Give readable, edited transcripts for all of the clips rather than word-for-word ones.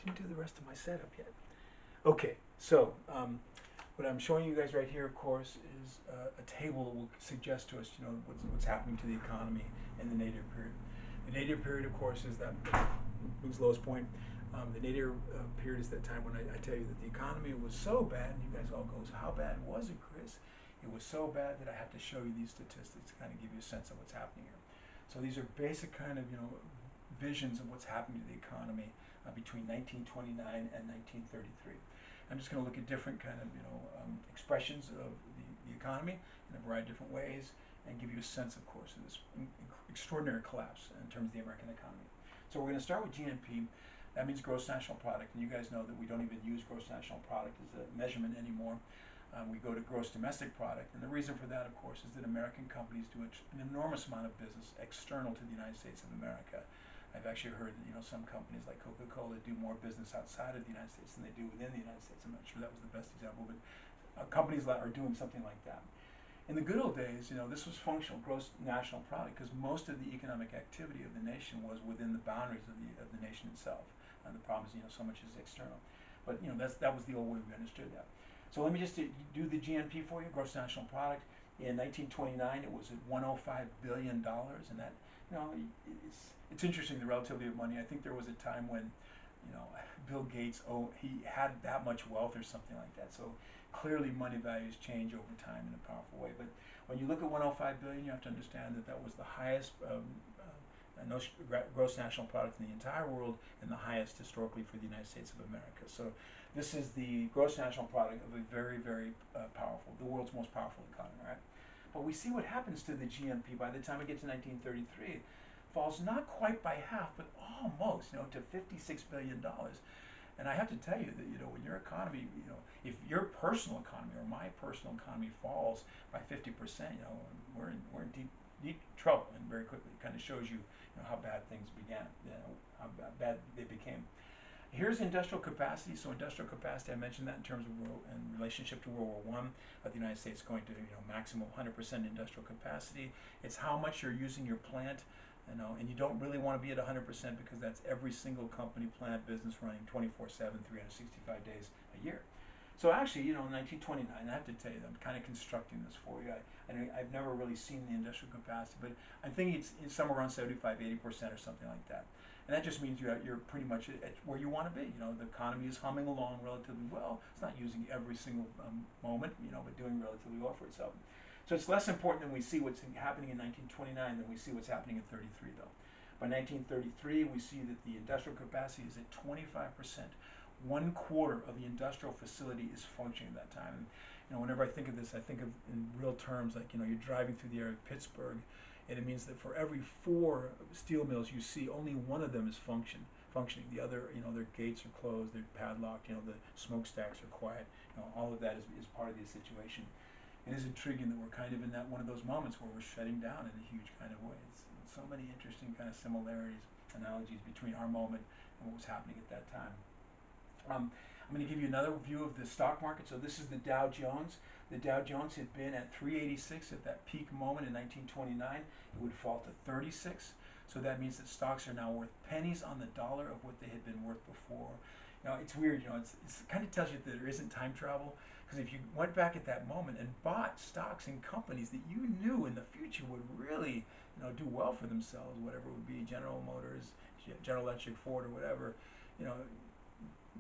didn't do the rest of my setup yet. Okay, so what I'm showing you guys right here, of course, is a table that will suggest to us, what's happening to the economy in the nadir period. The nadir period, of course, is that Boo's lowest point. The nadir period is that time when I tell you that the economy was so bad, and you guys all goes, how bad was it, Chris? It was so bad that I have to show you these statistics to kind of give you a sense of what's happening here. So these are basic kind of, visions of what's happening to the economy between 1929 and 1933. I'm just going to look at different kind of, expressions of the economy in a variety of different ways and give you a sense, of course, of this extraordinary collapse in terms of the American economy. So we're going to start with GNP. That means gross national product, and you guys know that we don't even use gross national product as a measurement anymore. We go to gross domestic product, and the reason for that, of course, is that American companies do an enormous amount of business external to the United States of America. I've actually heard that some companies like Coca-Cola do more business outside of the United States than they do within the United States. I'm not sure that was the best example, but companies are doing something like that. In the good old days, this was functional gross national product because most of the economic activity of the nation was within the boundaries of the nation itself. The problem is, so much is external. But that was the old way we understood that. So let me just do the GNP for you, gross national product. In 1929, it was at $105 billion, and that, it's interesting the relativity of money. I think there was a time when, Bill Gates, he had that much wealth or something like that. So clearly, money values change over time in a powerful way. But when you look at 105 billion, you have to understand that that was the highest gross national product in the entire world and the highest historically for the United States of America. So this is the gross national product of a very, very powerful, the world's most powerful economy, right? But we see what happens to the GNP by the time we get to 1933. Falls not quite by half, but almost, to $56 billion. And I have to tell you that, when your economy, if your personal economy or my personal economy falls by 50%, we're in deep trouble, and very quickly it kind of shows you, how bad things began, how bad they became. Here's industrial capacity. So industrial capacity, I mentioned that in terms of in relationship to World War I, the United States going to maximum 100% industrial capacity. It's how much you're using your plant, and you don't really want to be at 100% because that's every single company, plant, business running 24/7, 365 days a year. So actually, in 1929, I have to tell you, I'm kind of constructing this for you. I've never really seen the industrial capacity, but I think it's somewhere around 75, 80% or something like that. And that just means you're pretty much at where you want to be. The economy is humming along relatively well. It's not using every single moment, but doing relatively well for itself. So it's less important than we see what's happening in 1929 than we see what's happening in 33, though. By 1933, we see that the industrial capacity is at 25%. 1/4 of the industrial facility is functioning at that time. And, whenever I think of this, I think of in real terms, like, you're driving through the area of Pittsburgh, and it means that for every 4 steel mills you see, only one of them is functioning. The other, their gates are closed, they're padlocked, the smokestacks are quiet. All of that is part of the situation. It is intriguing that we're kind of in that one of those moments where we're shutting down in a huge kind of way. It's so many interesting kind of similarities, analogies between our moment and what was happening at that time. I'm going to give you another view of the stock market. So this is the Dow Jones. The Dow Jones had been at 386 at that peak moment in 1929. It would fall to 36. So that means that stocks are now worth pennies on the dollar of what they had been worth before. It's weird. It kind of tells you that there isn't time travel, because if you went back at that moment and bought stocks in companies that you knew in the future would really, do well for themselves, whatever it would be, General Motors, General Electric, Ford, or whatever,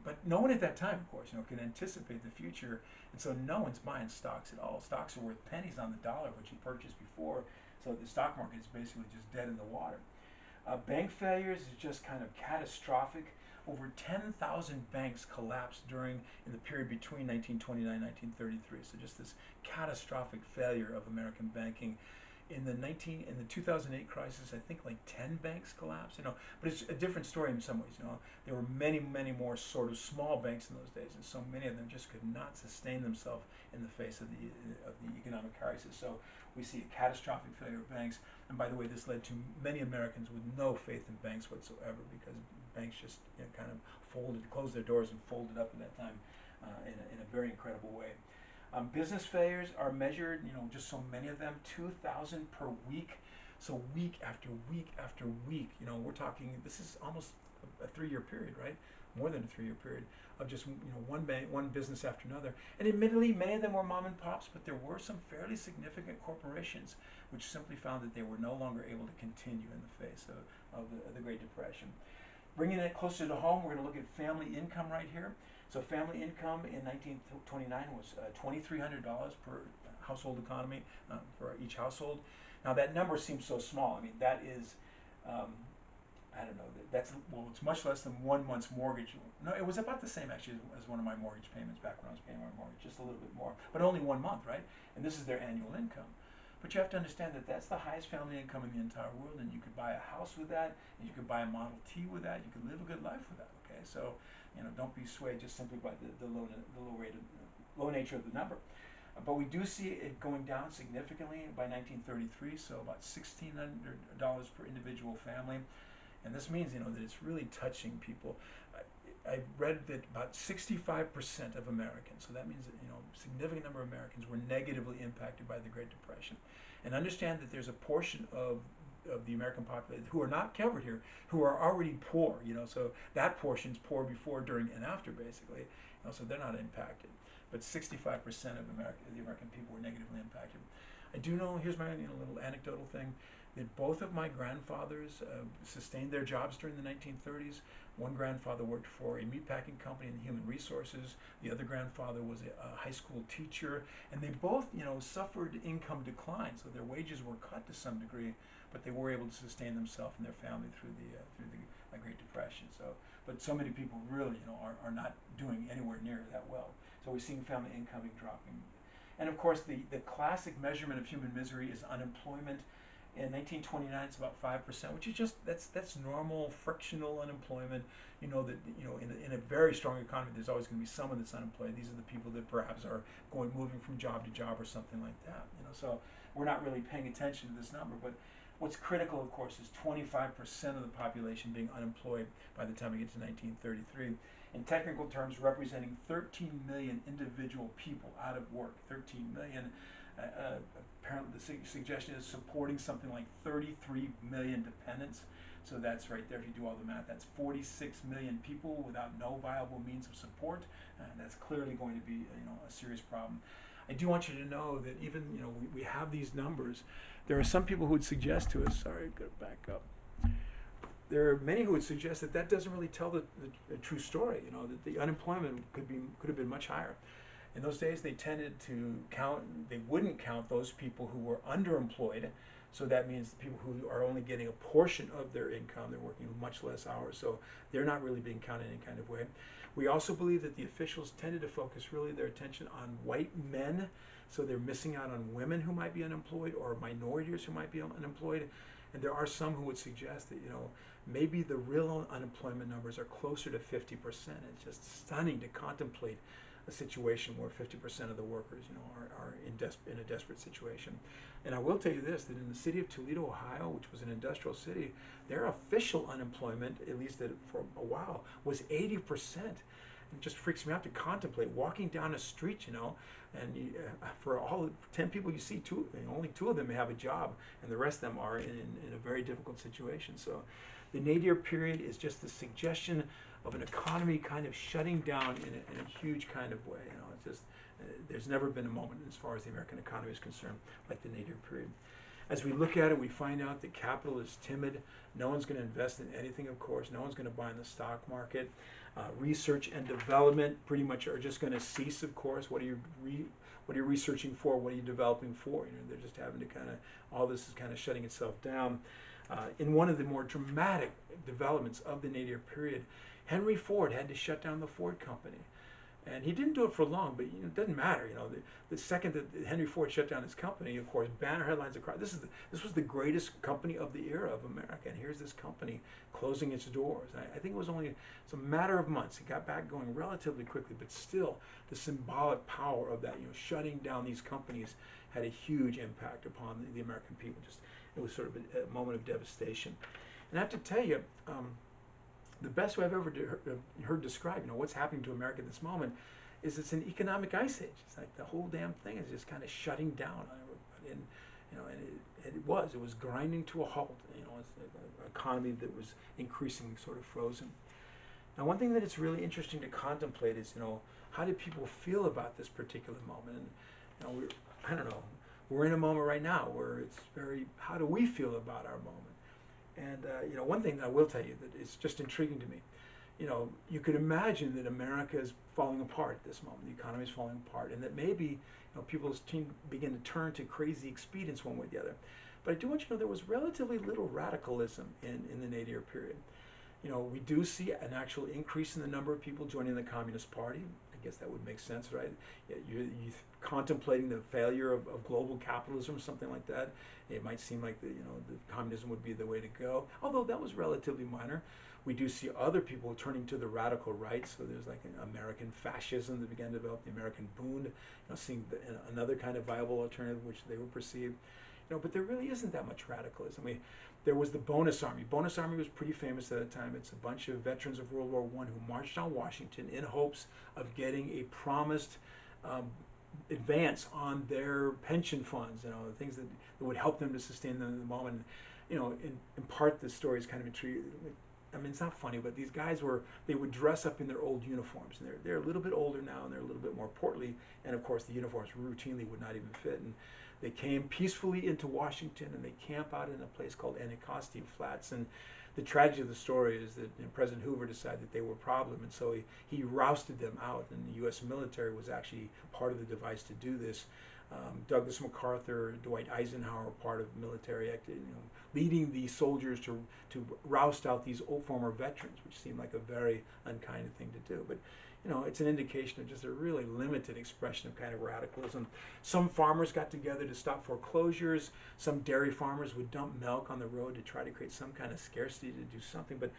but no one at that time, of course, can anticipate the future, and so no one's buying stocks at all. Stocks are worth pennies on the dollar, which you purchased before, so the stock market is basically just dead in the water. Bank failures is just kind of catastrophic. Over 10,000 banks collapsed in the period between 1929 and 1933. So just this catastrophic failure of American banking. In the 2008 crisis, I think like 10 banks collapsed. But it's a different story in some ways. There were many, many more sort of small banks in those days, and so many of them just could not sustain themselves in the face of the economic crisis. So we see a catastrophic failure of banks. And by the way, this led to many Americans with no faith in banks whatsoever, because banks just kind of closed their doors and folded up at that time in a very incredible way. Business failures are measured, just so many of them, 2,000 per week. So week after week after week, we're talking, this is almost a 3-year period, right? More than a 3-year period of just one business after another. And admittedly, many of them were mom and pops, but there were some fairly significant corporations which simply found that they were no longer able to continue in the face of the Great Depression. Bringing it closer to home, we're going to look at family income right here. So family income in 1929 was $2,300 per household economy for each household. Now that number seems so small. I mean, that is, I don't know, it's much less than 1 month's mortgage. No, it was about the same actually as one of my mortgage payments back when I was paying my mortgage, just a little bit more, but only 1 month, right? And this is their annual income. But you have to understand that that's the highest family income in the entire world, and you could buy a house with that, and you could buy a Model T with that, you could live a good life with that, okay? So, don't be swayed just simply by the low nature of the number. But we do see it going down significantly by 1933, so about $1,600 per individual family. And this means, that it's really touching people. I read that about 65% of Americans, so that means that, a significant number of Americans were negatively impacted by the Great Depression. And understand that there's a portion of the American population who are not covered here, who are already poor, so that portion's poor before, during, and after, basically, so they're not impacted. But 65% of the American people were negatively impacted. I do know, here's my little anecdotal thing, that both of my grandfathers sustained their jobs during the 1930s. One grandfather worked for a meatpacking company in human resources. The other grandfather was a high school teacher, and they both, suffered income decline. So their wages were cut to some degree, but they were able to sustain themselves and their family through the Great Depression. So, but so many people really, are not doing anywhere near that well. So we're seeing family income dropping. And of course, the classic measurement of human misery is unemployment. In 1929, it's about 5%, which is just that's normal frictional unemployment. In a very strong economy, there's always going to be someone that's unemployed. These are the people that perhaps are moving from job to job or something like that. So we're not really paying attention to this number. But what's critical, of course, is 25% of the population being unemployed by the time we get to 1933. In technical terms, representing 13 million individual people out of work. 13 million. Apparently the suggestion is supporting something like 33 million dependents. So that's right there, if you do all the math, that's 46 million people without no viable means of support. That's clearly going to be a serious problem. I do want you to know that even we have these numbers. There are some people who would suggest to us, sorry, go back up. There are many who would suggest that doesn't really tell the true story, that the unemployment could have been much higher. In those days, they tended to they wouldn't count those people who were underemployed. So that means the people who are only getting a portion of their income, they're working much less hours, so they're not really being counted in any kind of way. We also believe that the officials tended to focus really their attention on white men, so they're missing out on women who might be unemployed or minorities who might be unemployed. And there are some who would suggest that, maybe the real unemployment numbers are closer to 50%. It's just stunning to contemplate a situation where 50% of the workers, are in a desperate situation. And I will tell you this, that in the city of Toledo, Ohio, which was an industrial city, their official unemployment, at least for a while, was 80%. It just freaks me out to contemplate walking down a street, and for all 10 people you see, only 2 of them have a job, and the rest of them are in a very difficult situation. So the nadir period is just the suggestion of an economy kind of shutting down in a huge kind of way. It's just there's never been a moment as far as the American economy is concerned like the nadir period. As we look at it, we find out that capital is timid. No one's going to invest in anything, of course. No one's going to buy in the stock market. Research and development pretty much are just going to cease, of course. What are you researching for? What are you developing for? They're just having to all this is kind of shutting itself down. In one of the more dramatic developments of the nadir period, Henry Ford had to shut down the Ford Company. And he didn't do it for long, but it doesn't matter. The second that Henry Ford shut down his company, of course, banner headlines across. This was the greatest company of the era of America, and here's this company closing its doors. I think it's a matter of months. It got back going relatively quickly, but still, the symbolic power of that, shutting down these companies had a huge impact upon the American people. It was sort of a moment of devastation. And I have to tell you, the best way I've ever heard described, what's happening to America at this moment, is it's an economic ice age. It's like the whole damn thing is just kind of shutting down on everybody. And it was grinding to a halt. It's an economy that was increasingly sort of frozen. Now, one thing that it's really interesting to contemplate is, how do people feel about this particular moment? And, I don't know, we're in a moment right now where it's how do we feel about our moment? And, one thing that I will tell you that is just intriguing to me, you could imagine that America is falling apart at this moment. The economy is falling apart, and that maybe, people begin to turn to crazy expedients one way or the other. But I do want you to know there was relatively little radicalism in the nadir period. We do see an actual increase in the number of people joining the Communist Party. I guess that would make sense, right? You're contemplating the failure of global capitalism or something like that. It might seem like the communism would be the way to go, although that was relatively minor. We do see other people turning to the radical right. So there's like an American fascism that began to develop, the American Bund, seeing another kind of viable alternative which they would perceive. But there really isn't that much radicalism. There was the Bonus Army. Bonus Army was pretty famous at the time. It's a bunch of veterans of World War I who marched on Washington in hopes of getting a promised advance on their pension funds, things that would help them to sustain them in the moment. In part, the story is kind of intriguing. It's not funny, but these guys they would dress up in their old uniforms. And they're a little bit older now, and they're a little bit more portly. And of course, the uniforms routinely would not even fit. And they came peacefully into Washington, and they camp out in a place called Anacostia Flats. And the tragedy of the story is that President Hoover decided that they were a problem, and so he rousted them out. And the U.S. military was actually part of the device to do this. Douglas MacArthur, Dwight Eisenhower, part of military activity, leading the soldiers to roust out these old former veterans, which seemed like a very unkind thing to do. But it's an indication of just a really limited expression of kind of radicalism. Some farmers got together to stop foreclosures. Some dairy farmers would dump milk on the road to try to create some kind of scarcity to do something. But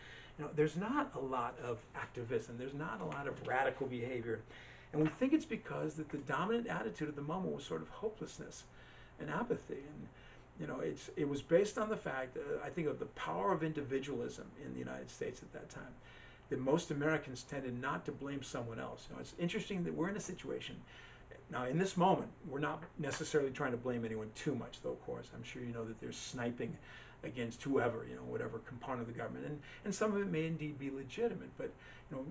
there's not a lot of activism. There's not a lot of radical behavior. And we think it's because that the dominant attitude of the moment was sort of hopelessness and apathy. And it was based on the fact, I think, of the power of individualism in the United States at that time, that most Americans tended not to blame someone else. It's interesting that we're in a situation now, in this moment, we're not necessarily trying to blame anyone too much, though, of course. I'm sure you know that there's sniping against whoever, whatever component of the government. And some of it may indeed be legitimate, but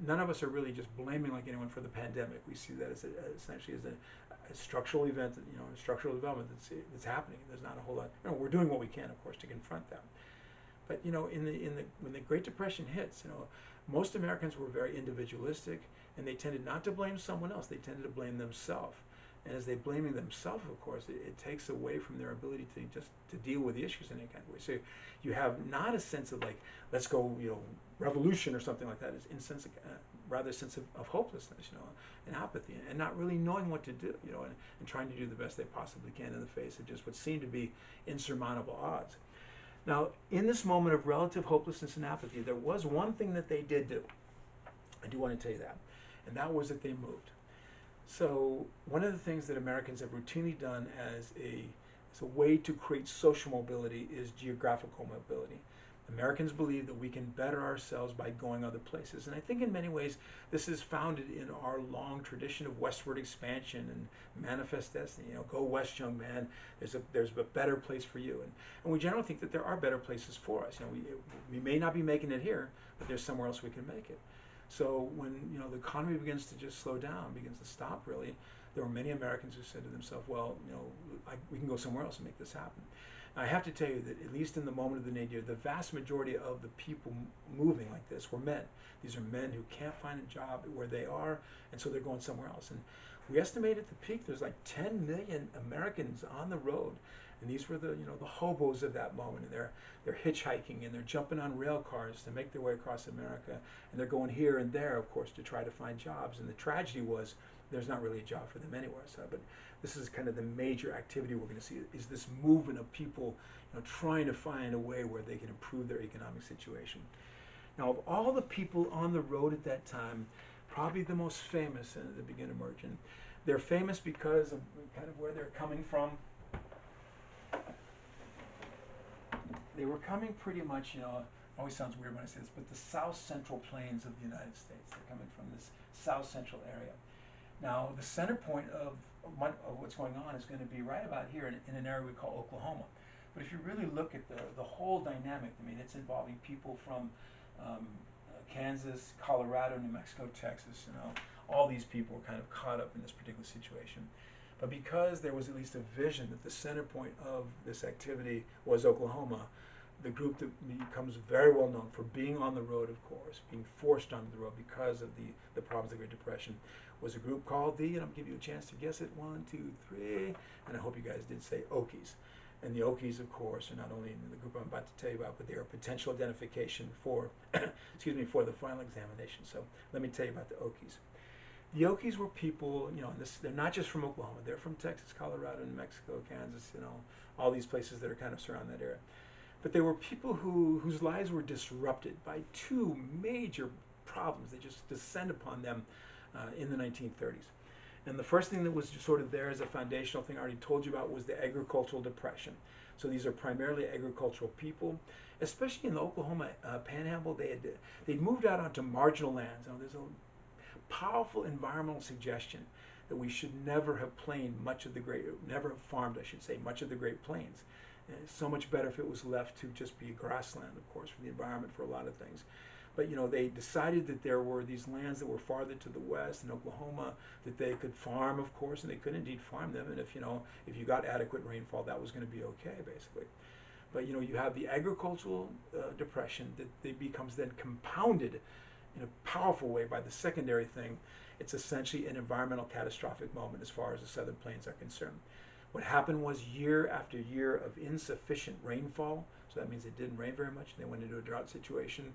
none of us are really just blaming like anyone for the pandemic. We see that as essentially as a structural event, a structural development that's happening. There's not a whole lot. We're doing what we can, of course, to confront that. But when the Great Depression hits, most Americans were very individualistic, and they tended not to blame someone else. They tended to blame themselves. And as they're blaming themselves, of course, it takes away from their ability to deal with the issues in any kind of way. So you have not a sense of like, let's go, revolution or something like that. It's rather a sense of hopelessness, and apathy, and not really knowing what to do, and trying to do the best they possibly can in the face of just what seemed to be insurmountable odds. Now, in this moment of relative hopelessness and apathy, there was one thing that they did do. I do want to tell you that, and that was that they moved. So one of the things that Americans have routinely done as a way to create social mobility is geographical mobility. Americans believe that we can better ourselves by going other places. And I think in many ways this is founded in our long tradition of westward expansion and manifest destiny. Go west, young man. There's a better place for you. And we generally think that there are better places for us. We may not be making it here, but there's somewhere else we can make it. So when the economy begins to just slow down, begins to stop really, there were many Americans who said to themselves, well, we can go somewhere else and make this happen. Now, I have to tell you that at least in the moment of the nadir, the vast majority of the people moving like this were men. These are men who can't find a job where they are, and so they're going somewhere else. And we estimate at the peak there's like 10 million Americans on the road. And these were the hobos of that moment, and they're hitchhiking and they're jumping on rail cars to make their way across America, and they're going here and there, of course, to try to find jobs. And the tragedy was there's not really a job for them anywhere. So, but this is kind of the major activity we're going to see is this movement of people, trying to find a way where they can improve their economic situation. Now, of all the people on the road at that time, probably the most famous that begin emerging. They're famous because of kind of where they're coming from. They were coming pretty much, it always sounds weird when I say this, but the south central plains of the United States. They're coming from this south central area. Now, the center point of what's going on is going to be right about here in an area we call Oklahoma. But if you really look at the whole dynamic, I mean, it's involving people from Kansas, Colorado, New Mexico, Texas, all these people were kind of caught up in this particular situation. But because there was at least a vision that the center point of this activity was Oklahoma, the group that becomes very well known for being on the road, of course, being forced onto the road because of the problems of the Great Depression, was a group called and I'll give you a chance to guess it, 1, 2, 3, and I hope you guys did say Okies. And the Okies, of course, are not only in the group I'm about to tell you about, but they are potential identification for, excuse me, for the final examination. So let me tell you about the Okies. The Okies were people, they're not just from Oklahoma. They're from Texas, Colorado, New Mexico, Kansas, all these places that are kind of surround that area. But they were people whose lives were disrupted by two major problems that just descend upon them in the 1930s. And the first thing that was just sort of there as a foundational thing I already told you about was the agricultural depression. So these are primarily agricultural people, especially in the Oklahoma panhandle. They'd moved out onto marginal lands. There's a powerful environmental suggestion that we should never have never have farmed, I should say, much of the Great Plains. And it's so much better if it was left to just be a grassland, of course, for the environment, for a lot of things. But they decided that there were these lands that were farther to the west in Oklahoma that they could farm, of course, and they could indeed farm them. And if you got adequate rainfall, that was going to be okay, basically. But you have the agricultural depression that becomes then compounded in a powerful way by the secondary thing. It's essentially an environmental catastrophic moment as far as the Southern Plains are concerned. What happened was year after year of insufficient rainfall, so that means it didn't rain very much, and they went into a drought situation,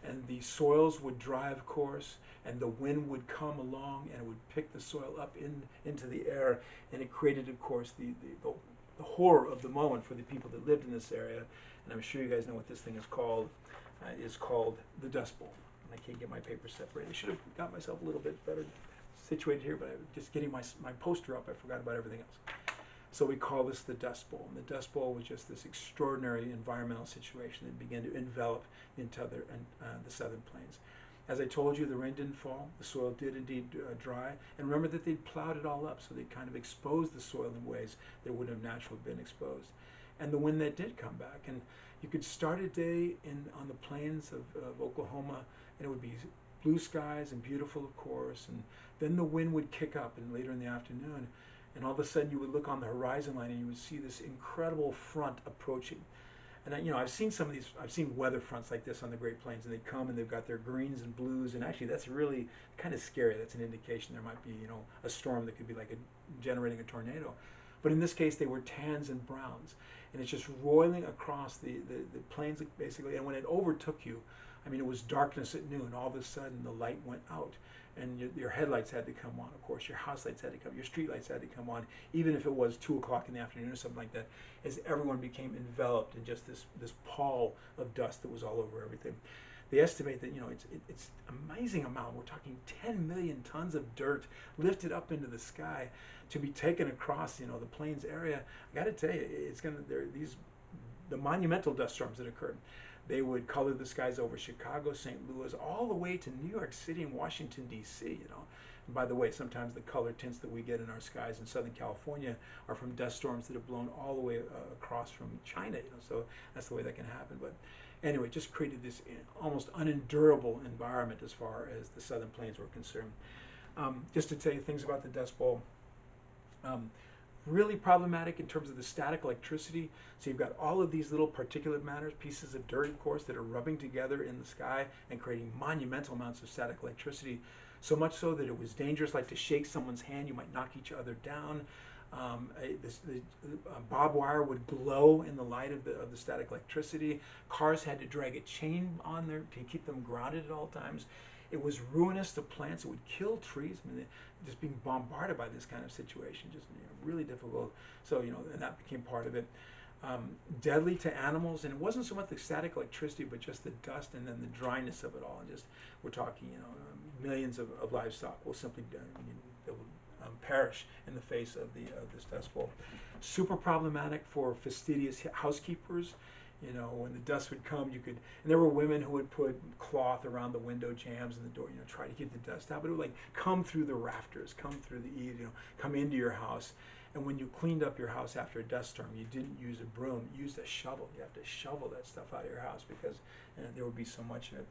and the soils would dry, of course, and the wind would come along and it would pick the soil up into the air, and it created, of course, the horror of the moment for the people that lived in this area. And I'm sure you guys know what this thing is called. Is called the Dust Bowl. And I can't get my paper separated. I should have got myself a little bit better situated here, but I was just getting my poster up. I forgot about everything else. So we call this the Dust Bowl. And the Dust Bowl was just this extraordinary environmental situation that began to envelop the Southern Plains. As I told you, the rain didn't fall. The soil did indeed dry. And remember that they'd plowed it all up, so they kind of exposed the soil in ways that wouldn't have naturally been exposed. And the wind that did come back. And you could start a day on the plains of Oklahoma, and it would be blue skies and beautiful, of course. And then the wind would kick up, and later in the afternoon, and all of a sudden you would look on the horizon line and you would see this incredible front approaching. And I've seen I've seen weather fronts like this on the Great Plains, and they come and they've got their greens and blues, and actually that's really kind of scary. That's an indication there might be, a storm that could be like generating a tornado. But in this case, they were tans and browns, and it's just roiling across the plains basically. And when it overtook you, it was darkness at noon. All of a sudden, the light went out, and your headlights had to come on. Of course, your house lights had to come, your street lights had to come on, even if it was 2 o'clock in the afternoon or something like that, as everyone became enveloped in just this pall of dust that was all over everything. They estimate that it's amazing amount. We're talking 10 million tons of dirt lifted up into the sky to be taken across the plains area. I got to tell you, the monumental dust storms that occurred. They would color the skies over Chicago, St. Louis, all the way to New York City and Washington, D.C., And by the way, sometimes the color tints that we get in our skies in Southern California are from dust storms that have blown all the way across from China, So that's the way that can happen. But anyway, it just created this almost unendurable environment as far as the Southern Plains were concerned. Just to tell you things about the Dust Bowl. Really problematic in terms of the static electricity. So you've got all of these little particulate matters, pieces of dirt, of course, that are rubbing together in the sky and creating monumental amounts of static electricity. So much so that it was dangerous, like to shake someone's hand, you might knock each other down. Barbed wire would glow in the light of the static electricity. Cars had to drag a chain on there to keep them grounded at all times. It was ruinous to plants. It would kill trees. Just being bombarded by this kind of situation, just really difficult. So and that became part of it. Deadly to animals, and it wasn't so much the static electricity, but just the dust and then the dryness of it all. And just we're talking, millions of livestock will simply perish in the face of this Dust Bowl. Super problematic for fastidious housekeepers. You know, when the dust would come, you could, and there were women who would put cloth around the window jambs and the door, you know, try to get the dust out. But it would like come through the rafters, come through the eaves, you know, come into your house. And when you cleaned up your house after a dust storm, you didn't use a broom, you used a shovel. You have to shovel that stuff out of your house because there would be so much of it.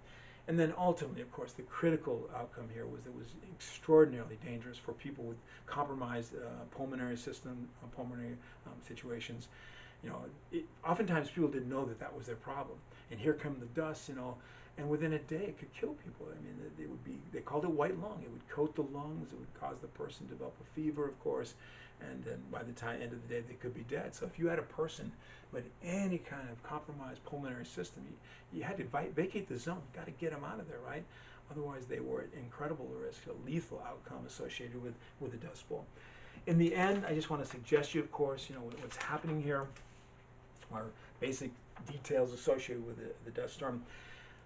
And then ultimately, of course, the critical outcome here was it was extraordinarily dangerous for people with compromised pulmonary system, pulmonary situations. You know, oftentimes people didn't know that that was their problem. And here come the dust, you know, and within a day it could kill people. I mean, they called it white lung. It would coat the lungs. It would cause the person to develop a fever, of course. And then by the end of the day, they could be dead. So if you had a person with any kind of compromised pulmonary system, you had to vacate the zone. You got to get them out of there, right? Otherwise, they were at incredible risk, a lethal outcome associated with the Dust Bowl. In the end, I just want to suggest you, of course, you know, what's happening here are basic details associated with the dust storm.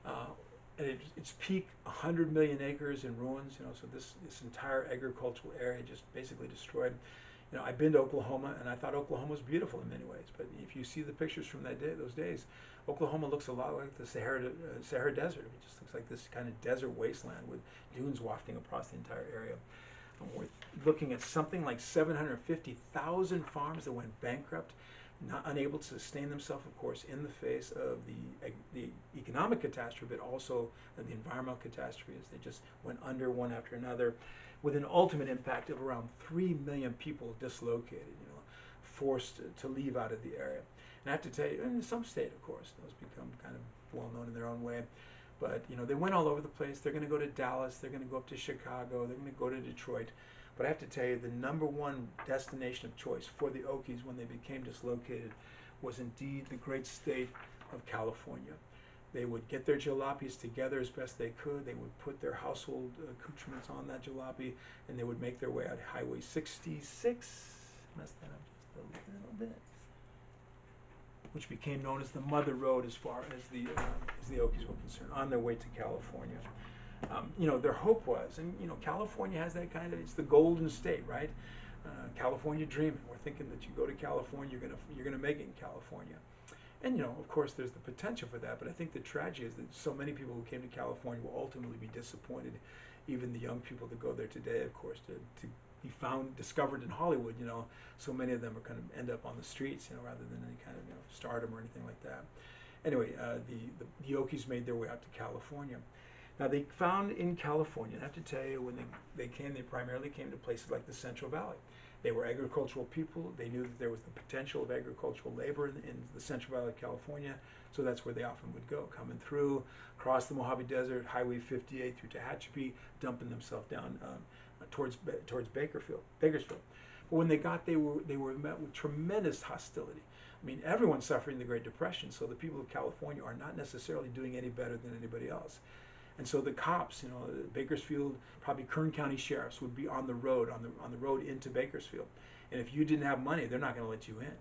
At its peak, 100 million acres in ruins. You know, so this entire agricultural area just basically destroyed. You know, I've been to Oklahoma, and I thought Oklahoma was beautiful in many ways. But if you see the pictures from those days, Oklahoma looks a lot like the Sahara Desert. It just looks like this kind of desert wasteland with dunes wafting across the entire area. And we're looking at something like 750,000 farms that went bankrupt, not unable to sustain themselves, of course, in the face of the economic catastrophe, but also the environmental catastrophe as they just went under one after another, with an ultimate impact of around 3 million people dislocated, you know, forced to leave out of the area. And I have to tell you, in some state, of course, those become kind of well known in their own way. But, you know, they went all over the place. They're going to go to Dallas. They're going to go up to Chicago. They're going to go to Detroit. But I have to tell you, the #1 destination of choice for the Okies when they became dislocated was indeed the great state of California. They would get their jalopies together as best they could. They would put their household accoutrements on that jalopy, and they would make their way out Highway 66. Messed that up just a little bit. Which became known as the Mother Road as far as the Okies were concerned, on their way to California. You know, their hope was, and you know, California has that kind of, it's the golden state, right? California dreaming. We're thinking that you go to California, you're gonna make it in California. And you know, of course, there's the potential for that, but I think the tragedy is that so many people who came to California will ultimately be disappointed. Even the young people that go there today, of course, to be discovered in Hollywood, you know, so many of them are kind of end up on the streets, you know, rather than any kind of, you know, stardom or anything like that. Anyway, the Okies made their way out to California. Now they found in California, I have to tell you, when they came, they primarily came to places like the Central Valley. They were agricultural people. They knew that there was the potential of agricultural labor in the Central Valley of California, so that's where they often would go, coming through, across the Mojave Desert, Highway 58 through Tehachapi, dumping themselves down towards Bakersfield. But when they got, they were met with tremendous hostility. I mean, everyone's suffering the Great Depression, so the people of California are not necessarily doing any better than anybody else. And so the cops, you know, Bakersfield, probably Kern County sheriffs would be on the road, on the road into Bakersfield. And if you didn't have money, they're not going to let you in.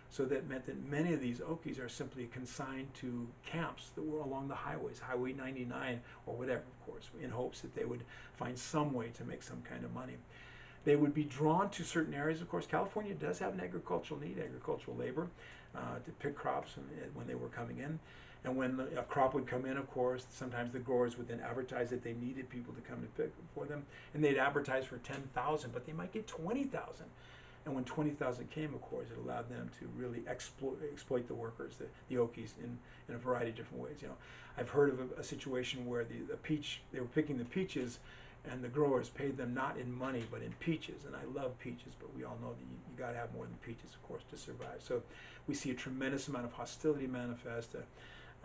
So that meant that many of these Okies are simply consigned to camps that were along the highways, Highway 99 or whatever, of course, in hopes that they would find some way to make some kind of money. They would be drawn to certain areas. Of course, California does have an agricultural need, agricultural labor, to pick crops when they were coming in. And when a crop would come in, of course, sometimes the growers would then advertise that they needed people to come to pick for them. And they'd advertise for 10,000, but they might get 20,000. And when 20,000 came, of course, it allowed them to really exploit the workers, the Okies, in a variety of different ways. You know, I've heard of a situation where they were picking the peaches, and the growers paid them not in money but in peaches. And I love peaches, but we all know that you got to have more than peaches, of course, to survive. So we see a tremendous amount of hostility manifest.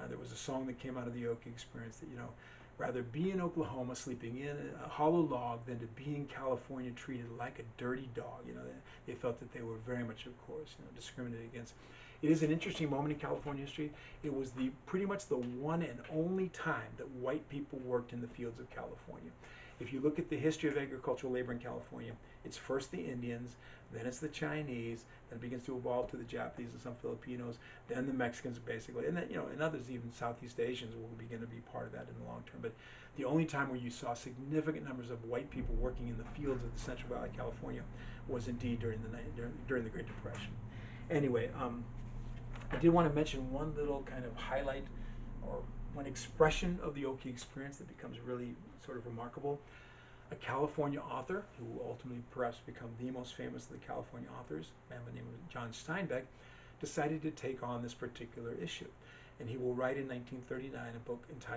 There was a song that came out of the Okie experience that, you know, rather be in Oklahoma sleeping in a hollow log than to be in California treated like a dirty dog. You know, they felt that they were very much, of course, you know, discriminated against. It is an interesting moment in California history. It was pretty much the one and only time that white people worked in the fields of California. If you look at the history of agricultural labor in California, it's first the Indians, then it's the Chinese, then it begins to evolve to the Japanese and some Filipinos, then the Mexicans basically, and then, you know, and others, even Southeast Asians will begin to be part of that in the long term. But the only time where you saw significant numbers of white people working in the fields of the Central Valley of California was indeed during the Great Depression. Anyway, I did want to mention one little kind of highlight or one expression of the Oki experience that becomes really sort of remarkable. A California author, who will ultimately perhaps become the most famous of the California authors, a man by the name of John Steinbeck, decided to take on this particular issue. And he will write in 1939 a book entitled